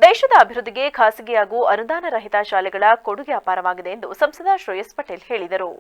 ದೇಶದ ಅಭಿವೃದ್ಧಿಗೆ ಖಾಸಗಿ ಹಾಗೂ ಅನುದಾನ ರಹಿತ ಶಾಲೆಗಳ ಕೊಡುಗೆ ಅಪಾರವಾಗಿದೆ ಎಂದು ಸಂಸದ ಶ್ರೇಯಸ್ ಪಟೇಲ್ ಹೇಳಿದರು.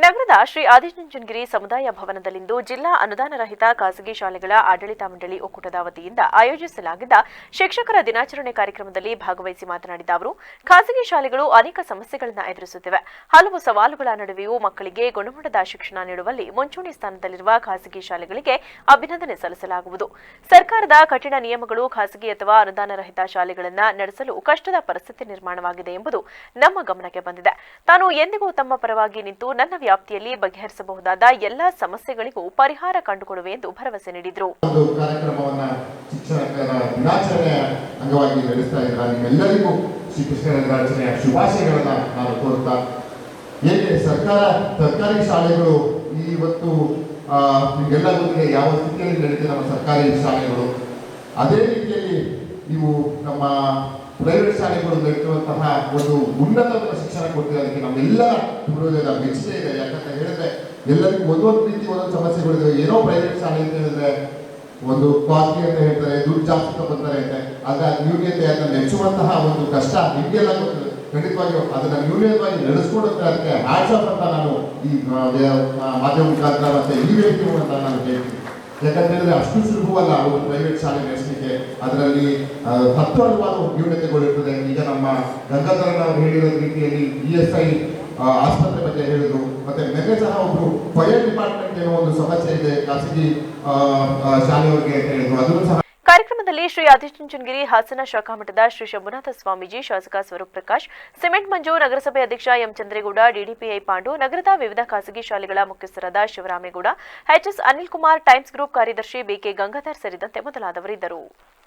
ನಗರದ ಶ್ರೀ ಆದಿಚುಂಚನಗಿರಿ ಸಮುದಾಯ ಭವನದಲ್ಲಿಂದು ಜಿಲ್ಲಾ ಅನುದಾನ ರಹಿತ ಖಾಸಗಿ ಶಾಲೆಗಳ ಆಡಳಿತ ಮಂಡಳಿ ಒಕ್ಕೂಟದ ವತಿಯಿಂದ ಆಯೋಜಿಸಲಾಗಿದ್ದ ಶಿಕ್ಷಕರ ದಿನಾಚರಣೆ ಕಾರ್ಯಕ್ರಮದಲ್ಲಿ ಭಾಗವಹಿಸಿ ಮಾತನಾಡಿದ ಅವರು, ಖಾಸಗಿ ಶಾಲೆಗಳು ಅನೇಕ ಸಮಸ್ಯೆಗಳನ್ನು ಎದುರಿಸುತ್ತಿವೆ. ಹಲವು ಸವಾಲುಗಳ ನಡುವೆಯೂ ಮಕ್ಕಳಿಗೆ ಗುಣಮಟ್ಟದ ಶಿಕ್ಷಣ ನೀಡುವಲ್ಲಿ ಮುಂಚೂಣಿ ಸ್ಥಾನದಲ್ಲಿರುವ ಖಾಸಗಿ ಶಾಲೆಗಳಿಗೆ ಅಭಿನಂದನೆ ಸಲ್ಲಿಸಲಾಗುವುದು. ಸರ್ಕಾರದ ಕಠಿಣ ನಿಯಮಗಳು ಖಾಸಗಿ ಅಥವಾ ಅನುದಾನ ರಹಿತ ಶಾಲೆಗಳನ್ನು ನಡೆಸಲು ಕಷ್ಟದ ಪರಿಸ್ಥಿತಿ ನಿರ್ಮಾಣವಾಗಿದೆ ಎಂಬುದು ನಮ್ಮ ಗಮನಕ್ಕೆ ಬಂದಿದೆ. ತಾನು ಎಂದಿಗೂ ತಮ್ಮ ಪರವಾಗಿ ನಿಂತು ನನ್ನ ವ್ಯಾಪ್ತಿಯಲ್ಲಿ ಬಗೆಹರಿಸಬಹುದಾದ ಎಲ್ಲಾ ಸಮಸ್ಯೆಗಳಿಗೂ ಪರಿಹಾರ ಕಂಡುಕೊಡುವೆ ಎಂದು ಭರವಸೆ ನೀಡಿದರು. ಕಾರ್ಯಕ್ರಮವನ್ನು ಶಿಕ್ಷಕರ ದಿನಾಚರಣೆಯ ಅಂಗವಾಗಿ ನಡೆಸ್ತಾ ಇದ್ದಾರೆ. ನಿಮ್ಮೆಲ್ಲರಿಗೂ ಶಿಕ್ಷಕರ ದಿನಾಚರಣೆಯ ಶುಭಾಶಯಗಳನ್ನು ನಾನು ಕೋರುತ್ತಾ, ಏಕೆ ಸರ್ಕಾರಿ ಶಾಲೆಗಳು ಇವತ್ತು ನಿಮಗೆಲ್ಲ ಗೊತ್ತಿದೆ ಯಾವ ಸ್ಥಿತಿಯಲ್ಲಿ ನಡೀತಿದೆ ನಮ್ಮ ಸರ್ಕಾರಿ ಶಾಲೆಗಳು. ಅದೇ ರೀತಿಯಲ್ಲಿ ಇವು ನಮ್ಮ ಪ್ರೈವೇಟ್ ಶಾಲೆಗಳು ನಡೀತಿರುವಂತಹ ಒಂದು ಉನ್ನತ ಶಿಕ್ಷಣ ಕೊಡ್ತಿರೋದಕ್ಕೆ ನಮ್ಮೆಲ್ಲರ ಹೃದಯದ ಮೆಚ್ಚುಗೆ ಇದೆ. ಯಾಕಂತ ಹೇಳಿದ್ರೆ ಎಲ್ಲರಿಗೂ ಒಂದೊಂದು ರೀತಿ ಒಂದೊಂದು ಸಮಸ್ಯೆಗಳಿದೆ. ಏನೋ ಪ್ರೈವೇಟ್ ಶಾಲೆ ಅಂತ ಹೇಳಿದ್ರೆ ಒಂದು ಕಾಸ್ಟ್ಲಿ ಅಂತ ಹೇಳ್ತಾರೆ, ದುಡ್ಡು ಜಾಸ್ತಿ ತಗೊಂತಾರೆ ಅಂತೆ. ಆದ್ರೆ ನ್ಯೂನ್ಯತೆ ಅದನ್ನ ನೆಚ್ಚುವಂತಹ ಒಂದು ಕಷ್ಟ ನಿಮಗೆಲ್ಲ ಗೊತ್ತಿದೆ. ಖಂಡಿತವಾಗಿಯೂ ಅದನ್ನ ನ್ಯೂನ್ಯತವಾಗಿ ನಡೆಸ್ಕೊಡುತ್ತೆ. ಅದಕ್ಕೆ ಹ್ಯಾಟ್ಸ್ ಆಫ್ ಅಂತ ನಾನು ಈ ಮಾಧ್ಯಮ ಮುಖಾಂತರ ಮತ್ತೆ ಈ ವೇದಿಕೆ ಅಂತ ನಾನು ಹೇಳ್ತೀನಿ. ಯಾಕಂತ ಹೇಳಿದ್ರೆ ಅಷ್ಟು ಸುಲಭವಲ್ಲ ಒಂದು ಪ್ರೈವೇಟ್ ಶಾಲೆ ನಡೆಸಲಿಕ್ಕೆ. ಅದರಲ್ಲಿ 10 ಹಲವಾರು ನ್ಯೂನತೆಗಳಿರ್ತದೆ. ಈಗ ನಮ್ಮ ಗಂಗಾಧರನ್ ಅವರು ಹೇಳಿರೋ ರೀತಿಯಲ್ಲಿ ESI ಆಸ್ಪತ್ರೆ ಬಗ್ಗೆ ಹೇಳಿದ್ರು. ಮತ್ತೆ ನೆನ್ನೆ ಸಹ ಒಬ್ರು ಫೈರ್ ಡಿಪಾರ್ಟ್ಮೆಂಟ್ ಏನೋ ಒಂದು ಸಮಸ್ಯೆ ಇದೆ ಖಾಸಗಿ ಶಾಲೆಯವರಿಗೆ ಅಂತ ಹೇಳಿದ್ರು. ಅದನ್ನು ಸಹ ಕಾರ್ಯಕ್ರಮದಲ್ಲಿ ಶ್ರೀ ಆದಿಚುಂಚನಗಿರಿ ಹಾಸನ ಶಾಖಾಮಠದ ಶ್ರೀ ಶಂಭುನಾಥ ಸ್ವಾಮೀಜಿ, ಶಾಸಕ ಸ್ವರೂಪ್ ಪ್ರಕಾಶ್, ಸಿಮೆಂಟ್ ಮಂಜು, ನಗರಸಭೆ ಅಧ್ಯಕ್ಷ ಎಂ ಚಂದ್ರೇಗೌಡ, ಡಿಡಿಪಿಐ ಪಾಂಡು, ನಗರದ ವಿವಿಧ ಖಾಸಗಿ ಶಾಲೆಗಳ ಮುಖ್ಯಸ್ಥರಾದ Shivaramegowda, H S Anil Kumar, Times group ಕಾರ್ಯದರ್ಶಿ ಬಿಕೆ ಗಂಗಾಧರ್ ಸೇರಿದಂತೆ ಮೊದಲಾದವರಿದ್ದರು.